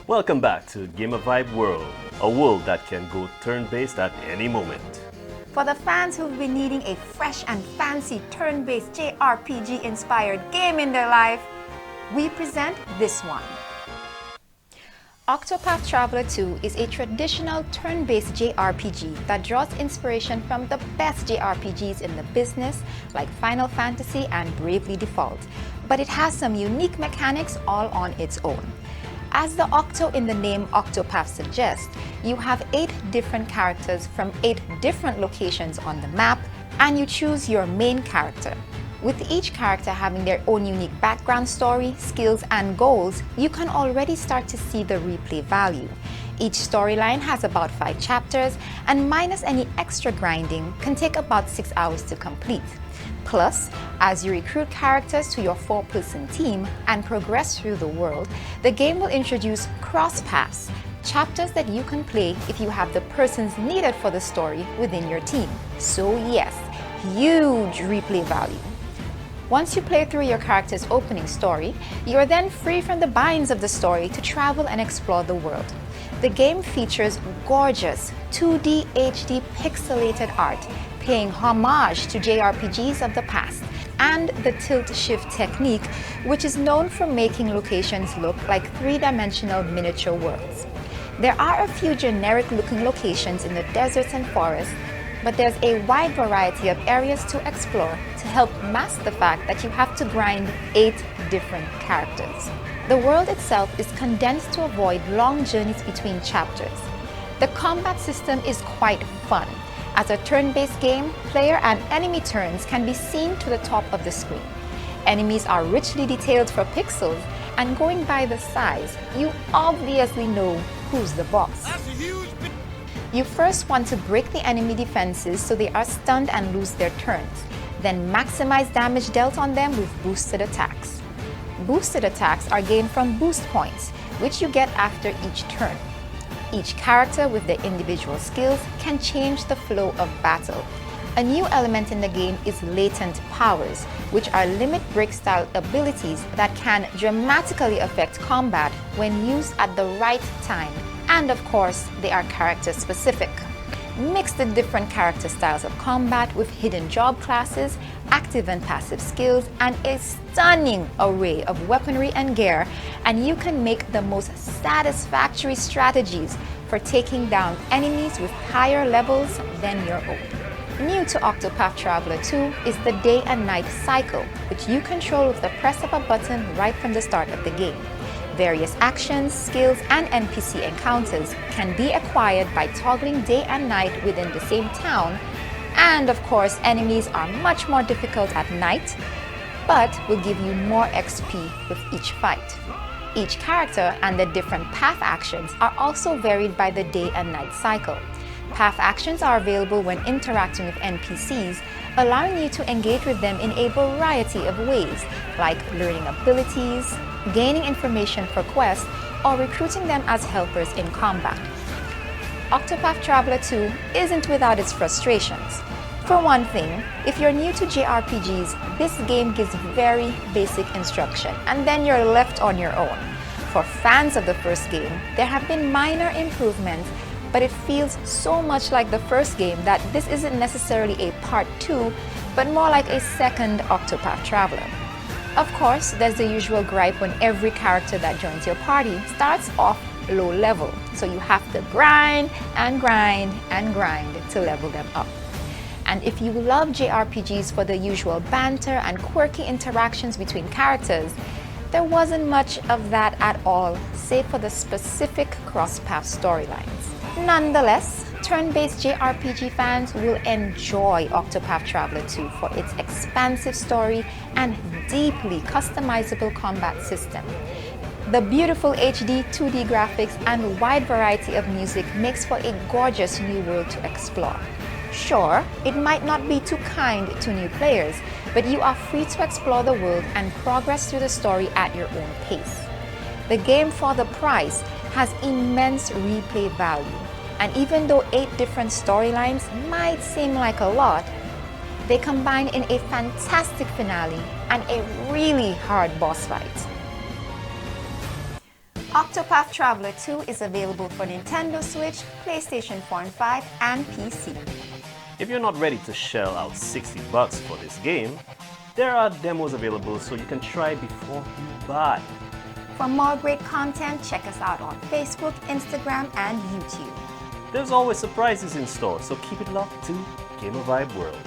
Welcome back to Game of Vibe World, a world that can go turn-based at any moment. For the fans who've been needing a fresh and fancy turn-based JRPG-inspired game in their life, we present this one. Octopath Traveler 2 is a traditional turn-based JRPG that draws inspiration from the best JRPGs in the business, like Final Fantasy and Bravely Default, but it has some unique mechanics all on its own. As the Octo in the name Octopath suggests, you have 8 different characters from 8 different locations on the map, and you choose your main character. With each character having their own unique background story, skills, and goals, you can already start to see the replay value. Each storyline has about 5 chapters, and minus any extra grinding, can take about 6 hours to complete. Plus, as you recruit characters to your 4-person team and progress through the world, the game will introduce cross-paths, chapters that you can play if you have the persons needed for the story within your team. So yes, huge replay value. Once you play through your character's opening story, you are then free from the binds of the story to travel and explore the world. The game features gorgeous 2D HD pixelated art, paying homage to JRPGs of the past, and the tilt-shift technique, which is known for making locations look like 3-dimensional miniature worlds. There are a few generic-looking locations in the deserts and forests, but there's a wide variety of areas to explore to help mask the fact that you have to grind 8 different characters. The world itself is condensed to avoid long journeys between chapters. The combat system is quite fun. As a turn-based game, player and enemy turns can be seen to the top of the screen. Enemies are richly detailed for pixels, and going by the size, you obviously know who's the boss. You first want to break the enemy defenses so they are stunned and lose their turns, then maximize damage dealt on them with boosted attacks. Boosted attacks are gained from boost points, which you get after each turn. Each character with their individual skills can change the flow of battle. A new element in the game is latent powers, which are limit break style abilities that can dramatically affect combat when used at the right time. And of course, they are character specific. Mix the different character styles of combat with hidden job classes, active and passive skills, and a stunning array of weaponry and gear, and you can make the most satisfactory strategies for taking down enemies with higher levels than your own. New to Octopath Traveler 2 is the day and night cycle, which you control with the press of a button right from the start of the game. Various actions, skills, and NPC encounters can be acquired by toggling day and night within the same town, and of course enemies are much more difficult at night, but will give you more XP with each fight. Each character and the different path actions are also varied by the day and night cycle. Path actions are available when interacting with NPCs, allowing you to engage with them in a variety of ways, like learning abilities, gaining information for quests, or recruiting them as helpers in combat. Octopath Traveler 2 isn't without its frustrations. For one thing, if you're new to JRPGs, this game gives very basic instruction, and then you're left on your own. For fans of the first game, there have been minor improvements, but it feels so much like the first game that this isn't necessarily a part 2, but more like a second Octopath Traveler. Of course, there's the usual gripe when every character that joins your party starts off low level, so you have to grind and grind and grind to level them up. And if you love JRPGs for the usual banter and quirky interactions between characters, there wasn't much of that at all, save for the specific cross-path storylines. Nonetheless, turn-based JRPG fans will enjoy Octopath Traveler 2 for its expansive story and deeply customizable combat system. The beautiful HD 2D graphics and wide variety of music makes for a gorgeous new world to explore. Sure, it might not be too kind to new players, but you are free to explore the world and progress through the story at your own pace. The game, for the price, has immense replay value, and even though 8 different storylines might seem like a lot, they combine in a fantastic finale and a really hard boss fight. Octopath Traveler 2 is available for Nintendo Switch, PlayStation 4 and 5, and PC. If you're not ready to shell out $60 for this game, there are demos available so you can try before you buy. For more great content, check us out on Facebook, Instagram, and YouTube. There's always surprises in store, so keep it locked to Game of Vibe World.